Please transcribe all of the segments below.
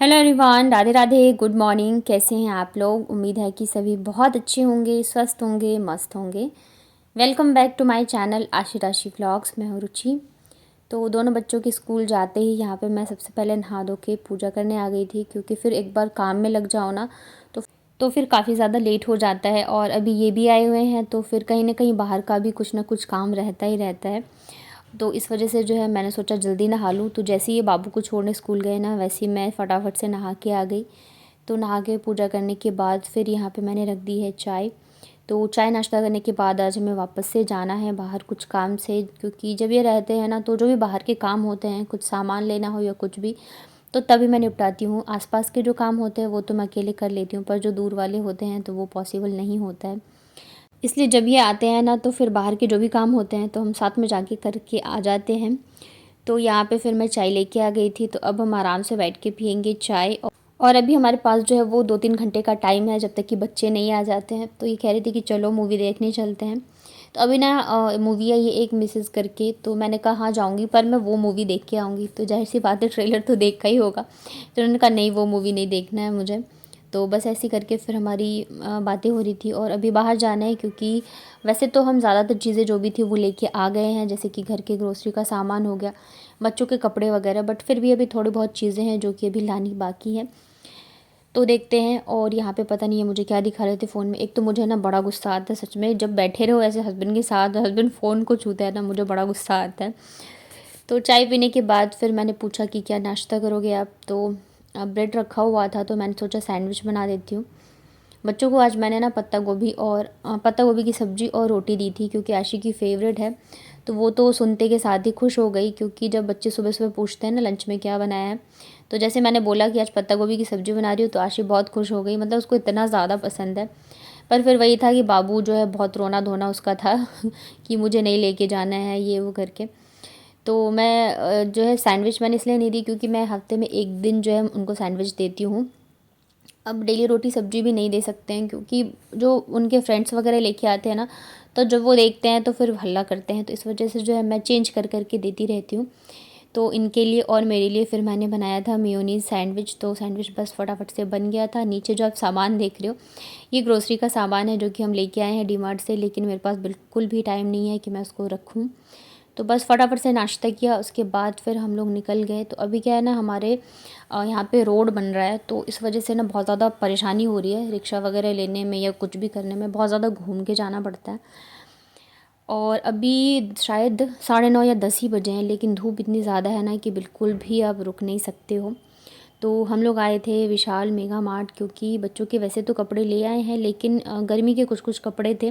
Hello everyone, Radhe Radhe, good morning. कैसे हैं आप लोग? उम्मीद है कि सभी बहुत अच्छे होंगे, स्वस्थ होंगे, मस्त होंगे। Welcome back to my channel Aashi Rashi vlogs. मैं हूँ रुचि। तो दोनों बच्चों के स्कूल जाते ही यहाँ पे मैं सबसे पहले नहा धो के पूजा करने आ गई थी, क्योंकि फिर एक बार काम में लग जाओ ना तो फिर काफ़ी ज़्यादा लेट हो जाता है। और अभी ये भी आए हुए हैं तो फिर कहीं ना कहीं बाहर का भी कुछ ना कुछ काम रहता ही रहता है। तो इस वजह से जो है मैंने सोचा जल्दी नहा लूँ। तो जैसे ही ये बाबू को छोड़ने स्कूल गए ना, वैसे ही मैं फटाफट से नहा के आ गई। तो नहा के पूजा करने के बाद फिर यहाँ पे मैंने रख दी है चाय। तो चाय नाश्ता करने के बाद आज हमें वापस से जाना है बाहर कुछ काम से, क्योंकि जब ये रहते हैं ना तो जो भी बाहर के काम होते हैं, कुछ सामान लेना हो या कुछ भी, तो तभी मैं निपटाती हूँ। आसपास के जो काम होते हैं वो तो मैं अकेले कर लेती हूँ, पर जो दूर वाले होते हैं तो वो पॉसिबल नहीं होता है। इसलिए जब ये आते हैं ना तो फिर बाहर के जो भी काम होते हैं तो हम साथ में जाके करके आ जाते हैं। तो यहाँ पे फिर मैं चाय लेके आ गई थी। तो अब हम आराम से बैठ के पियेंगे चाय। और अभी हमारे पास जो है वो 2-3 घंटे का टाइम है, जब तक कि बच्चे नहीं आ जाते हैं। तो ये कह रही थी कि चलो मूवी देखने चलते हैं। तो अभी ना मूवी है ये एक मिसेस करके, तो मैंने कहा हाँ जाऊँगी, पर मैं वो मूवी देख के आऊँगी। तो जाहिर सी बात है ट्रेलर तो देखा ही होगा। तो उन्होंने कहा नहीं, वो मूवी नहीं देखना है मुझे। तो बस ऐसे करके फिर हमारी बातें हो रही थी। और अभी बाहर जाना है, क्योंकि वैसे तो हम ज़्यादातर चीज़ें जो भी थी वो लेके आ गए हैं, जैसे कि घर के ग्रोसरी का सामान हो गया, बच्चों के कपड़े वगैरह। बट फिर भी अभी थोड़ी बहुत चीज़ें हैं जो कि अभी लानी बाकी है। तो देखते हैं। और यहाँ पे पता नहीं है मुझे क्या दिखा रहे थे फ़ोन में। एक तो मुझे ना बड़ा गुस्सा आता है सच में, जब बैठे रहो ऐसे हस्बैंड के साथ, हस्बैंड फ़ोन को छूता है ना, मुझे बड़ा गुस्सा आता है। तो चाय पीने के बाद फिर मैंने पूछा कि क्या नाश्ता करोगे आप? तो ब्रेड रखा हुआ था तो मैंने सोचा सैंडविच बना देती हूँ। बच्चों को आज मैंने ना पत्ता गोभी की सब्ज़ी और रोटी दी थी, क्योंकि आशी की फ़ेवरेट है। तो वो तो सुनते के साथ ही खुश हो गई, क्योंकि जब बच्चे सुबह सुबह पूछते हैं ना लंच में क्या बनाया है, तो जैसे मैंने बोला कि आज पत्ता गोभी की सब्ज़ी बना रही हूँ, तो आशी बहुत खुश हो गई। मतलब उसको इतना ज़्यादा पसंद है। पर फिर वही था कि बाबू जो है बहुत रोना धोना उसका था कि मुझे नहीं लेके जाना है ये वो करके। तो मैं जो है सैंडविच मैंने इसलिए नहीं दी, क्योंकि मैं हफ्ते में एक दिन जो है उनको सैंडविच देती हूँ। अब डेली रोटी सब्जी भी नहीं दे सकते हैं, क्योंकि जो उनके फ्रेंड्स वगैरह लेके आते हैं ना, तो जब वो देखते हैं तो फिर हल्ला करते हैं। तो इस वजह से जो है मैं चेंज कर कर के देती रहती हूँ। तो इनके लिए और मेरे लिए फिर मैंने बनाया था मेयोनीज़ सैंडविच। तो सैंडविच बस फटाफट से बन गया था। नीचे जो आप सामान देख रहे हो, ये ग्रोसरी का सामान है जो कि हम लेके आए हैं डीमार्ट से, लेकिन मेरे पास बिल्कुल भी टाइम नहीं है कि मैं उसको रखूँ। तो बस फटाफट से नाश्ता किया, उसके बाद फिर हम लोग निकल गए। तो अभी क्या है ना, हमारे यहाँ पे रोड बन रहा है, तो इस वजह से ना बहुत ज़्यादा परेशानी हो रही है रिक्शा वगैरह लेने में या कुछ भी करने में। बहुत ज़्यादा घूम के जाना पड़ता है। और अभी शायद 9:30 या 10 ही बजे हैं, लेकिन धूप इतनी ज़्यादा है ना कि बिल्कुल भी आप रुक नहीं सकते हो। तो हम लोग आए थे विशाल मेगा मार्ट, क्योंकि बच्चों के वैसे तो कपड़े ले आए हैं, लेकिन गर्मी के कुछ कुछ कपड़े थे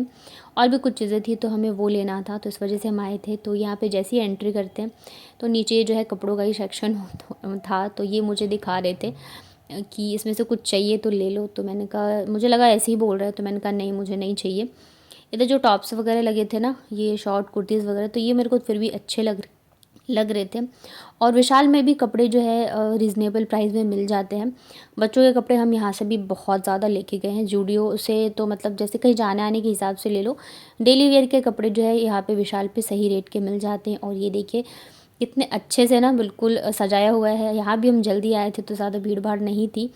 और भी कुछ चीज़ें थी, तो हमें वो लेना था। तो इस वजह से हम आए थे। तो यहाँ पे जैसे ही एंट्री करते हैं तो नीचे जो है कपड़ों का ही सेक्शन था। तो ये मुझे दिखा रहे थे कि इसमें से कुछ चाहिए तो ले लो। तो मैंने कहा, मुझे लगा ऐसे ही बोल रहा है, तो मैंने कहा नहीं मुझे नहीं चाहिए। इधर जो टॉप्स वगैरह लगे थे ना, ये शॉर्ट कुर्तीज़ वगैरह, तो ये मेरे को फिर भी अच्छे लग रहे थे। और विशाल में भी कपड़े जो है रीज़नेबल प्राइस में मिल जाते हैं। बच्चों के कपड़े हम यहाँ से भी बहुत ज़्यादा लेके गए हैं जूडियो से। तो मतलब जैसे कहीं जाने आने के हिसाब से ले लो, डेली वेयर के कपड़े जो है यहाँ पे विशाल पे सही रेट के मिल जाते हैं। और ये देखिए कितने अच्छे से ना बिल्कुल सजाया हुआ है। यहाँ भी हम जल्दी आए थे तो ज़्यादा भीड़ भाड़ नहीं थी।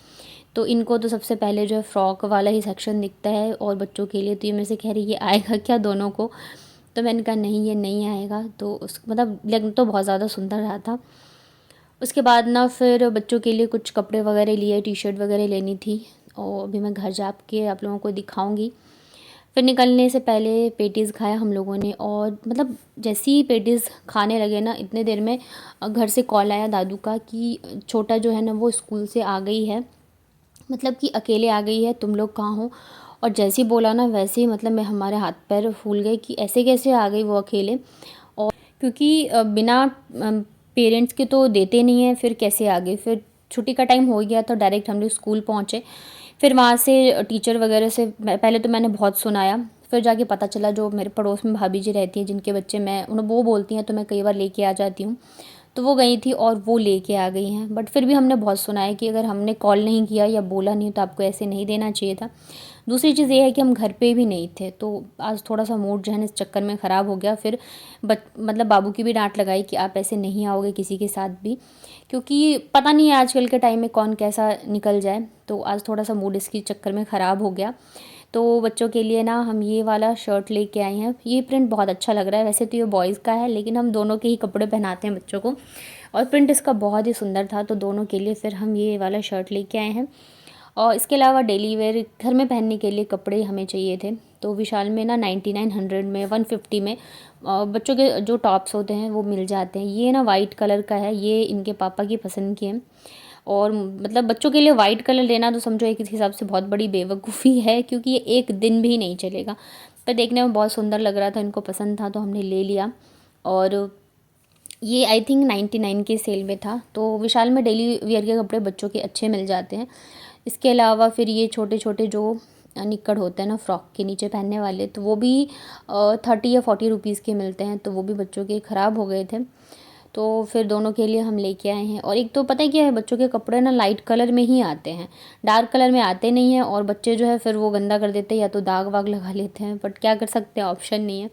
तो इनको तो सबसे पहले जो है फ़्रॉक वाला ही सेक्शन दिखता है और बच्चों के लिए। तो ये मेरे से कह रही ये आएगा क्या दोनों को? तो मैंने कहा नहीं ये नहीं आएगा। तो उस मतलब लग तो बहुत ज़्यादा सुंदर रहा था। उसके बाद ना फिर बच्चों के लिए कुछ कपड़े वगैरह लिए, टी शर्ट वगैरह लेनी थी, और अभी मैं घर जा के आप लोगों को दिखाऊंगी। फिर निकलने से पहले पेटीज़ खाया हम लोगों ने। और मतलब जैसे ही पेटीज़ खाने लगे ना, इतने देर में घर से कॉल आया दादू का कि छोटा जो है ना वो स्कूल से आ गई है, मतलब कि अकेले आ गई है, तुम लोग कहाँ हो? और जैसे ही बोला ना वैसे ही मतलब मैं हमारे हाथ पैर फूल गए कि ऐसे कैसे आ गई वो अकेले। और क्योंकि बिना पेरेंट्स के तो देते नहीं हैं, फिर कैसे आ गई? फिर छुट्टी का टाइम हो गया तो डायरेक्ट हम लोग स्कूल पहुँचे। फिर वहाँ से टीचर वगैरह से पहले तो मैंने बहुत सुनाया, फिर जाके पता चला जो मेरे पड़ोस में भाभी जी रहती हैं जिनके बच्चे मैं उन्हें वो बोलती हैं, तो मैं कई बार लेके आ जाती हूँ। तो वो गई थी और वो लेके आ गई हैं। बट फिर भी हमने बहुत सुना है कि अगर हमने कॉल नहीं किया या बोला नहीं तो आपको ऐसे नहीं देना चाहिए था। दूसरी चीज़ ये है कि हम घर पे भी नहीं थे, तो आज थोड़ा सा मूड जो है ना इस चक्कर में ख़राब हो गया। फिर मतलब बाबू की भी डांट लगाई कि आप ऐसे नहीं आओगे किसी के साथ भी, क्योंकि पता नहीं है आजकल के टाइम में कौन कैसा निकल जाए। तो आज थोड़ा सा मूड इसके चक्कर में ख़राब हो गया। तो बच्चों के लिए ना हम ये वाला शर्ट लेके आए हैं। ये प्रिंट बहुत अच्छा लग रहा है, वैसे तो ये बॉयज़ का है लेकिन हम दोनों के ही कपड़े पहनाते हैं बच्चों को, और प्रिंट इसका बहुत ही सुंदर था, तो दोनों के लिए फिर हम ये वाला शर्ट लेके आए हैं। और इसके अलावा डेली वेयर घर में पहनने के लिए कपड़े हमें चाहिए थे, तो विशाल में ना 9900 में 150 में बच्चों के जो टॉप्स होते हैं वो मिल जाते हैं। ये ना वाइट कलर का है, ये इनके पापा की पसंद की है। और मतलब बच्चों के लिए वाइट कलर लेना तो समझो एक हिसाब से बहुत बड़ी बेवकूफ़ी है, क्योंकि ये एक दिन भी नहीं चलेगा, पर देखने में बहुत सुंदर लग रहा था, इनको पसंद था तो हमने ले लिया। और ये आई थिंक 99 के सेल में था, तो विशाल में डेली वियर के कपड़े बच्चों के अच्छे मिल जाते हैं। इसके अलावा फिर ये छोटे छोटे जो निक्कड़ होते हैं ना फ्रॉक के नीचे पहनने वाले, तो वो भी 30 या 40 रुपीज़ के मिलते हैं, तो वो भी बच्चों के ख़राब हो गए थे, तो फिर दोनों के लिए हम लेके आए हैं। और एक तो पता है क्या है, बच्चों के कपड़े ना लाइट कलर में ही आते हैं, डार्क कलर में आते नहीं हैं, और बच्चे जो है फिर वो गंदा कर देते हैं या तो दाग वाग लगा लेते हैं, बट क्या कर सकते हैं, ऑप्शन नहीं है।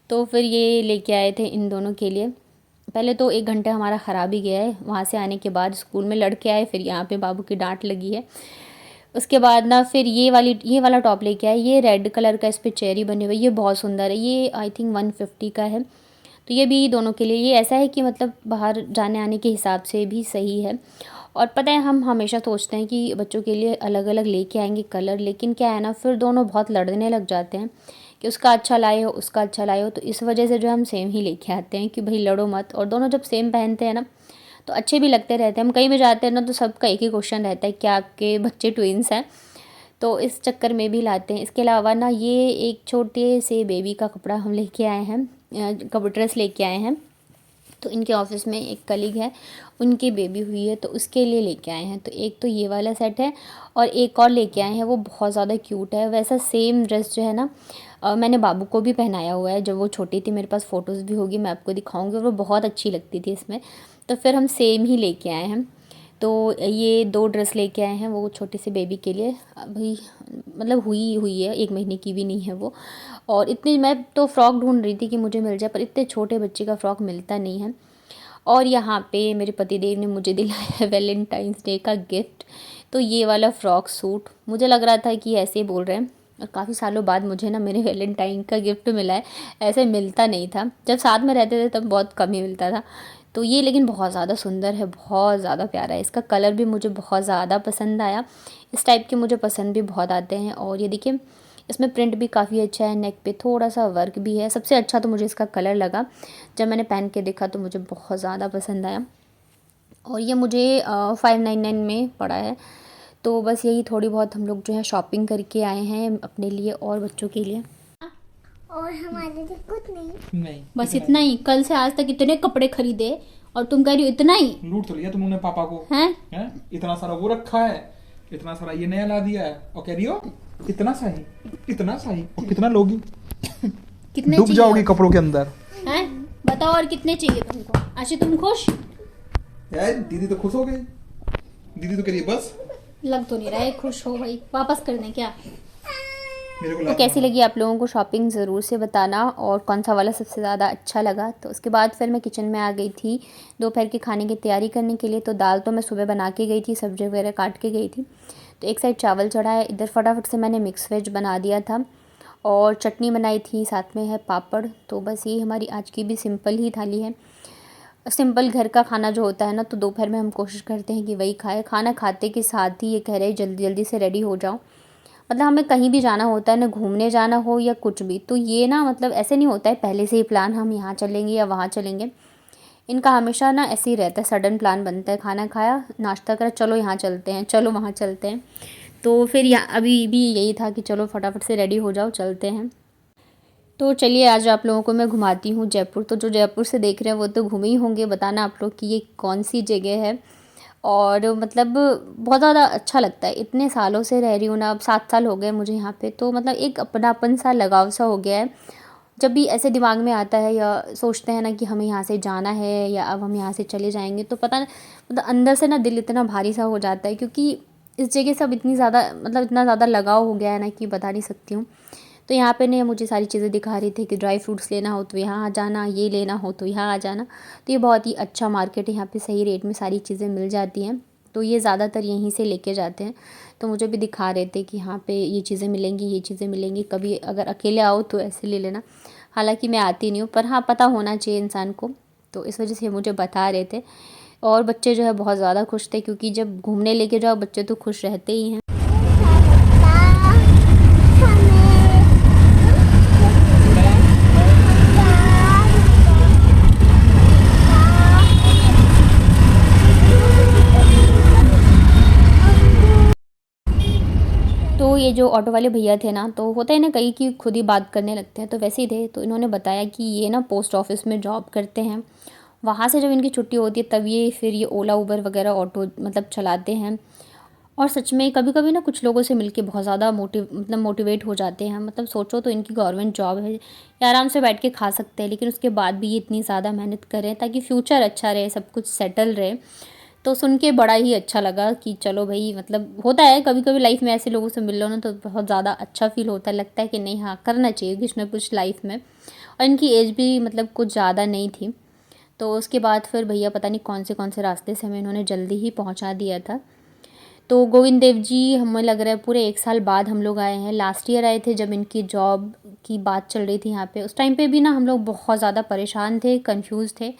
तो फिर ये लेके आए थे इन दोनों के लिए। पहले तो 1 घंटा हमारा ख़राब ही गया है, वहाँ से आने के बाद स्कूल में लड़के आए, फिर यहाँ पे बाबू की डांट लगी है। उसके बाद ना फिर ये वाला टॉप लेके आए, ये रेड कलर का, इस पे चेरी बने हुए, ये बहुत सुंदर है, ये आई थिंक 150 का है। तो ये भी दोनों के लिए, ये ऐसा है कि मतलब बाहर जाने आने के हिसाब से भी सही है। और पता है हम हमेशा सोचते हैं कि बच्चों के लिए अलग अलग लेके आएंगे कलर, लेकिन क्या है ना फिर दोनों बहुत लड़ने लग जाते हैं कि उसका अच्छा लाए हो उसका अच्छा लाए हो, तो इस वजह से जो हम सेम ही लेके आते हैं कि भाई लड़ो मत। और दोनों जब सेम पहनते हैं ना तो अच्छे भी लगते रहते हैं। हम कहीं भी जाते हैं ना तो सबका एक ही क्वेश्चन रहता है क्या आपके बच्चे ट्विंस हैं, तो इस चक्कर में भी लाते हैं। इसके अलावा ना ये एक छोटे से बेबी का कपड़ा हम लेके आए हैं, कपड़ा ड्रेस लेके आए हैं। तो इनके ऑफिस में एक कलीग है, उनकी बेबी हुई है, तो उसके लिए लेके आए हैं। तो एक तो ये वाला सेट है, और एक और लेके आए हैं, वो बहुत ज़्यादा क्यूट है। वैसा सेम ड्रेस जो है ना मैंने बाबू को भी पहनाया हुआ है, जब वो छोटी थी, मेरे पास फ़ोटोज़ भी होगी, मैं आपको दिखाऊंगी, और वो बहुत अच्छी लगती थी इसमें। तो फिर हम सेम ही लेके आए हैं। तो ये 2 ड्रेस लेके आए हैं वो छोटे से बेबी के लिए। अभी मतलब हुई हुई है, 1 महीने की भी नहीं है वो। और इतनी मैं तो फ़्रॉक ढूंढ रही थी कि मुझे मिल जाए, पर इतने छोटे बच्चे का फ़्रॉक मिलता नहीं है। और यहाँ पे मेरे पतिदेव ने मुझे दिलाया है वैलेंटाइंस डे का गिफ्ट। तो ये वाला फ़्रॉक सूट, मुझे लग रहा था कि ऐसे ही बोल रहे हैं, और काफ़ी सालों बाद मुझे ना मेरे वैलेंटाइन का गिफ्ट मिला है। ऐसे मिलता नहीं था, जब साथ में रहते थे तब बहुत कम ही मिलता था। तो ये लेकिन बहुत ज़्यादा सुंदर है, बहुत ज़्यादा प्यारा है, इसका कलर भी मुझे बहुत ज़्यादा पसंद आया। इस टाइप के मुझे पसंद भी बहुत आते हैं। और ये देखिए इसमें प्रिंट भी काफ़ी अच्छा है, नेक पे थोड़ा सा वर्क भी है। सबसे अच्छा तो मुझे इसका कलर लगा, जब मैंने पहन के देखा तो मुझे बहुत ज़्यादा पसंद आया। और ये मुझे 599 में पड़ा है। तो बस यही थोड़ी बहुत हम लोग जो है शॉपिंग करके आए हैं अपने लिए और बच्चों के लिए। और हमारे लिए कुछ नहीं, बस इतना ही। कल से आज तक इतने कपड़े खरीदे और तुम कह रही हो इतना ही। लूट तो लिया तुमने पापा को, हैं? इतना सारा वो रखा है, इतना सारा ये नया ला दिया है, और कह रही हो इतना सा ही, इतना सा ही, और कितना लोगी? कितने डूब चाहिए? जाओगी कपड़ों के अंदर। हैं? बताओ और कितने चाहिए तुमको? आशी तुम खुश? यार दीदी तो खुश हो गई, दीदी तो कह रही है बस। लग तो नहीं रहा है खुश हो भाई, वापस कर दें क्या? मेरे को तो कैसी लगी आप लोगों को शॉपिंग ज़रूर से बताना, और कौन सा वाला सबसे ज़्यादा अच्छा लगा। तो उसके बाद फिर मैं किचन में आ गई थी दोपहर के खाने की तैयारी करने के लिए। तो दाल तो मैं सुबह बना के गई थी, सब्जी वगैरह काट के गई थी। तो एक साइड चावल चढ़ा है, इधर फटाफट से मैंने मिक्स वेज बना दिया था, और चटनी बनाई थी, साथ में है पापड़। तो बस ये हमारी आज की भी सिंपल ही थाली है। सिंपल घर का खाना जो होता है ना, तो दोपहर में हम कोशिश करते हैं कि वही खाएं। खाना खाते के साथ ही ये कह रहे हैं जल्दी जल्दी से रेडी हो जाओ। मतलब हमें कहीं भी जाना होता है ना, घूमने जाना हो या कुछ भी, तो ये ना मतलब ऐसे नहीं होता है पहले से ही प्लान हम यहाँ चलेंगे या वहाँ चलेंगे। इनका हमेशा ना ऐसे ही रहता है, सडन प्लान बनता है, खाना खाया नाश्ता करा चलो यहाँ चलते हैं, चलो वहाँ चलते हैं। तो फिर यहाँ अभी भी यही था कि चलो फटाफट से रेडी हो जाओ चलते हैं। तो चलिए आज आप लोगों को मैं घुमाती हूँ जयपुर। तो जो जयपुर से देख रहे हैं वो तो घूमे ही होंगे, बताना आप लोग कि ये कौन सी जगह है। और मतलब बहुत ज़्यादा अच्छा लगता है, इतने सालों से रह रही हूँ ना, अब 7 साल हो गए मुझे यहाँ पे, तो मतलब एक अपनापन सा लगाव सा हो गया है। जब भी ऐसे दिमाग में आता है या सोचते हैं ना कि हमें यहाँ से जाना है या अब हम यहाँ से चले जाएंगे, तो पता मतलब अंदर से ना दिल इतना भारी सा हो जाता है, क्योंकि इस जगह से अब इतनी ज़्यादा मतलब इतना ज़्यादा लगाव हो गया है ना कि बता नहीं सकती हूँ। तो यहाँ पे ने मुझे सारी चीज़ें दिखा रहे थे कि ड्राई फ्रूट्स लेना हो तो यहाँ आ जाना, ये लेना हो तो यहाँ आ जाना। तो ये बहुत ही अच्छा मार्केट है, यहाँ पे सही रेट में सारी चीज़ें मिल जाती हैं। तो ये ज़्यादातर यहीं से लेके जाते हैं। तो मुझे भी दिखा रहे थे कि यहाँ पे ये चीज़ें मिलेंगी, ये चीज़ें मिलेंगी, कभी अगर अकेले आओ तो ऐसे ले लेना। हालांकि मैं आती नहीं हूँ, पर हाँ पता होना चाहिए इंसान को, तो इस वजह से मुझे बता रहे थे। और बच्चे जो है बहुत ज़्यादा खुश थे, क्योंकि जब घूमने लेके जाओ बच्चे तो खुश रहते ही हैं। तो ये जो ऑटो वाले भैया थे ना, तो होता है ना कई कि खुद ही बात करने लगते हैं, तो वैसे ही थे। तो इन्होंने बताया कि ये ना पोस्ट ऑफिस में जॉब करते हैं, वहाँ से जब इनकी छुट्टी होती है तब ये फिर ये ओला उबर वगैरह ऑटो मतलब चलाते हैं। और सच में कभी कभी ना कुछ लोगों से मिलके बहुत ज़्यादा मोटिवेट हो जाते हैं। मतलब सोचो तो इनकी गवर्नमेंट जॉब है, ये आराम से बैठ के खा सकते हैं, लेकिन उसके बाद भी ये इतनी ज़्यादा मेहनत करें ताकि फ्यूचर अच्छा रहे, सब कुछ सेटल रहे। तो सुन के बड़ा ही अच्छा लगा कि चलो भाई, मतलब होता है कभी कभी लाइफ में ऐसे लोगों से मिल लो ना तो बहुत ज़्यादा अच्छा फील होता है, लगता है कि नहीं हाँ करना चाहिए कुछ ना कुछ लाइफ में। और इनकी एज भी मतलब कुछ ज़्यादा नहीं थी। तो उसके बाद फिर भैया पता नहीं कौन से रास्ते से हमें इन्होंने जल्दी ही पहुंचा दिया था। तो गोविंद देव जी हमें लग रहा है पूरे 1 साल बाद हम लोग आए हैं। लास्ट ईयर आए थे जब इनकी जॉब की बात चल रही थी यहाँ पे। उस टाइम पे भी ना हम लोग बहुत ज़्यादा परेशान थे, कंफ्यूज थे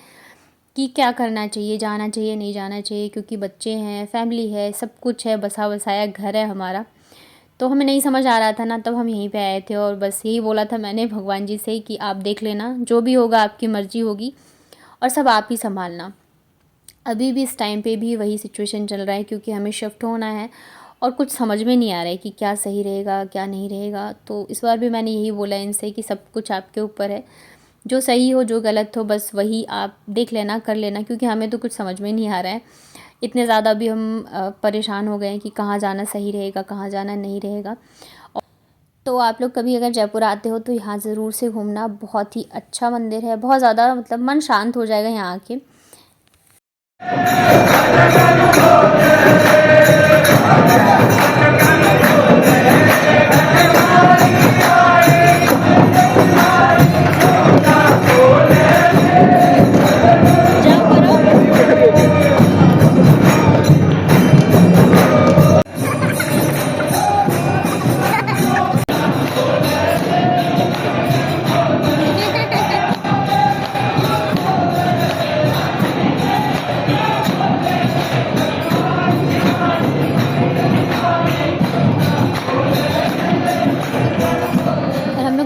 कि क्या करना चाहिए, जाना चाहिए नहीं जाना चाहिए, क्योंकि बच्चे हैं, फैमिली है, सब कुछ है, बसा बसाया घर है हमारा। तो हमें नहीं समझ आ रहा था ना, तब हम यहीं पे आए थे और बस यही बोला था मैंने भगवान जी से कि आप देख लेना, जो भी होगा आपकी मर्ज़ी होगी और सब आप ही संभालना। अभी भी इस टाइम पे भी वही सिचुएशन चल रहा है, क्योंकि हमें शिफ्ट होना है और कुछ समझ में नहीं आ रहा है कि क्या सही रहेगा क्या नहीं रहेगा। तो इस बार भी मैंने यही बोला इनसे कि सब कुछ आपके ऊपर है, जो सही हो जो गलत हो बस वही आप देख लेना कर लेना, क्योंकि हमें तो कुछ समझ में नहीं आ रहा है। इतने ज़्यादा भी हम परेशान हो गए हैं कि कहाँ जाना सही रहेगा कहाँ जाना नहीं रहेगा। तो आप लोग कभी अगर जयपुर आते हो तो यहाँ ज़रूर से घूमना, बहुत ही अच्छा मंदिर है, बहुत ज़्यादा मतलब मन शांत हो जाएगा यहाँ आके।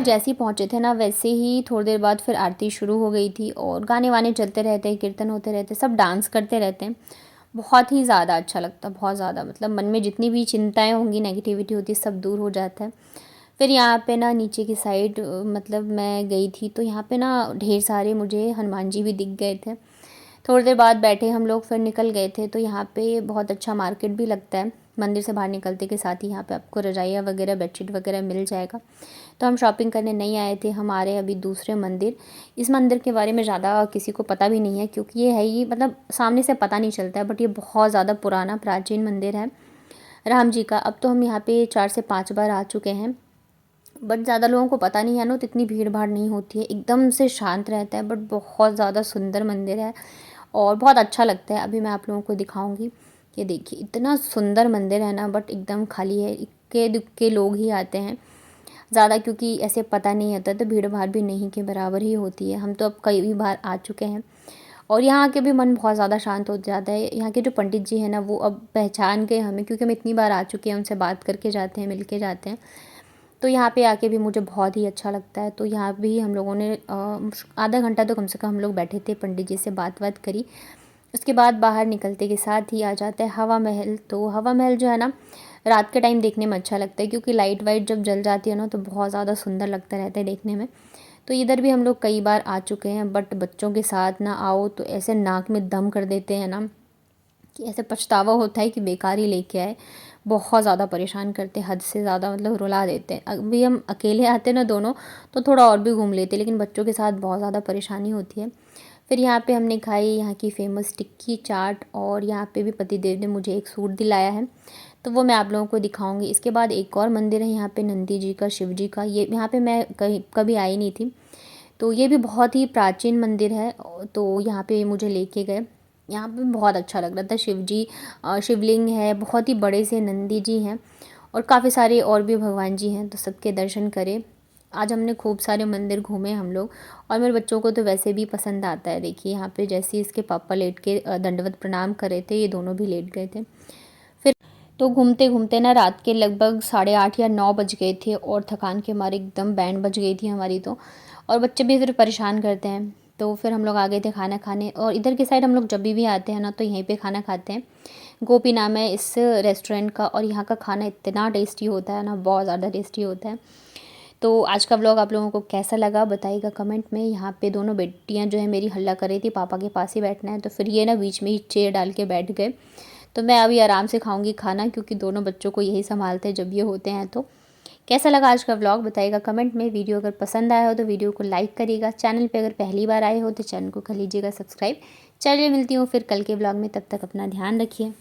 जैसे ही पहुँचे थे ना वैसे ही थोड़ी देर बाद फिर आरती शुरू हो गई थी और गाने वाने चलते रहते हैं, कीर्तन होते रहते, सब डांस करते रहते हैं। बहुत ही ज़्यादा अच्छा लगता है, बहुत ज़्यादा मतलब मन में जितनी भी चिंताएं होंगी, नेगेटिविटी होती है, सब दूर हो जाता है। फिर यहाँ पे ना नीचे की साइड मतलब मैं गई थी तो यहाँ पे ना ढेर सारे मुझे हनुमान जी भी दिख गए थे। थोड़ी देर बाद बैठे हम लोग फिर निकल गए थे। तो यहाँ पे बहुत अच्छा मार्केट भी लगता है, मंदिर से बाहर निकलते के साथ ही यहाँ पे आपको रजाइयाँ वगैरह बेडशीट वगैरह मिल जाएगा। तो हम शॉपिंग करने नहीं आए थे, हम आ रहे अभी दूसरे मंदिर। इस मंदिर के बारे में ज़्यादा किसी को पता भी नहीं है, क्योंकि ये है ही मतलब सामने से पता नहीं चलता है, बट ये बहुत ज़्यादा पुराना प्राचीन मंदिर है राम जी का। अब तो हम यहाँ पे 4 से 5 बार आ चुके हैं, बट ज़्यादा लोगों को पता नहीं है ना, तो इतनी भीड़ भाड़ नहीं होती है, एकदम से शांत रहता है, बट बहुत ज़्यादा सुंदर मंदिर है और बहुत अच्छा लगता है। अभी मैं आप लोगों को दिखाऊंगी। ये देखिए इतना सुंदर मंदिर है ना, बट एकदम खाली है, इक्के दुक्के लोग ही आते हैं ज़्यादा, क्योंकि ऐसे पता नहीं होता, तो भीड़ भाड़ भी नहीं के बराबर ही होती है। हम तो अब कई बार आ चुके हैं और यहाँ के भी मन बहुत ज़्यादा शांत हो जाता है। यहाँ के जो पंडित जी हैं ना, वो अब पहचान गए हमें, क्योंकि हम इतनी बार आ चुके हैं, उनसे बात करके जाते हैं, मिल के जाते हैं। तो यहाँ पे आके भी मुझे बहुत ही अच्छा लगता है। तो यहाँ भी हम लोगों ने आधा घंटा तो कम से कम हम लोग बैठे थे, पंडित जी से बात करी। उसके बाद बाहर निकलते के साथ ही आ जाता है हवा महल। तो हवा महल जो है ना, रात के टाइम देखने में अच्छा लगता है, क्योंकि लाइट वाइट जब जल जाती है ना तो बहुत ज़्यादा सुंदर लगता रहता है देखने में। तो इधर भी हम लोग कई बार आ चुके हैं, बट बच्चों के साथ ना आओ तो ऐसे नाक में दम कर देते हैं ना कि ऐसे पछतावा होता है कि बेकार ही लेके आए। बहुत ज़्यादा परेशान करते हैं, हद से ज़्यादा मतलब रुला देते हैं। अभी हम अकेले आते हैं ना दोनों, तो थोड़ा और भी घूम लेते, लेकिन बच्चों के साथ बहुत ज़्यादा परेशानी होती है। फिर यहाँ पे हमने खाई यहाँ की फ़ेमस टिक्की चाट, और यहाँ पे भी पतिदेव ने मुझे एक सूट दिलाया है, तो वो मैं आप लोगों को दिखाऊंगी। इसके बाद एक और मंदिर है यहाँ पे नंदी जी का, शिव जी का। ये यहाँ पे मैं कभी आई नहीं थी, तो ये भी बहुत ही प्राचीन मंदिर है। तो यहाँ पे मुझे लेके गए, यहाँ पे बहुत अच्छा लग रहा था। शिव जी शिवलिंग है, बहुत ही बड़े से नंदी जी हैं, और काफ़ी सारे और भी भगवान जी हैं, तो सबके दर्शन करें। आज हमने खूब सारे मंदिर घूमे हम लोग, और मेरे बच्चों को तो वैसे भी पसंद आता है। देखिए यहाँ पे जैसे ही इसके पापा लेट के दंडवत प्रणाम कर रहे थे, ये दोनों भी लेट गए थे। फिर तो घूमते घूमते ना रात के लगभग 8:30 या 9 बज गए थे, और थकान के मारे एकदम बैंड बज गई थी हमारी तो। और बच्चे भी फिर परेशान करते हैं, तो फिर हम लोग आ गए थे खाना खाने। और इधर की साइड हम लोग जब भी आते हैं ना, तो यहीं पे खाना खाते हैं। गोपी नाम है इस रेस्टोरेंट का, और यहाँ का खाना इतना टेस्टी होता है ना, बहुत ज़्यादा टेस्टी होता है। तो आज का व्लॉग आप लोगों को कैसा लगा बताइएगा कमेंट में। यहाँ पे दोनों बेटियाँ जो है मेरी हल्ला कर रही थी पापा के पास ही बैठना है, तो फिर ये ना बीच में ही चेयर डाल के बैठ गए। तो मैं अभी आराम से खाऊंगी खाना, क्योंकि दोनों बच्चों को यही संभालते हैं जब ये होते हैं। तो कैसा लगा आज का व्लॉग बताइएगा कमेंट में। वीडियो अगर पसंद आया हो तो वीडियो को लाइक करिएगा। चैनल पे अगर पहली बार आए हो तो चैनल को कर लीजिएगा सब्सक्राइब। चलिए मिलती हूँ फिर कल के व्लॉग में, तब तक अपना ध्यान रखिए।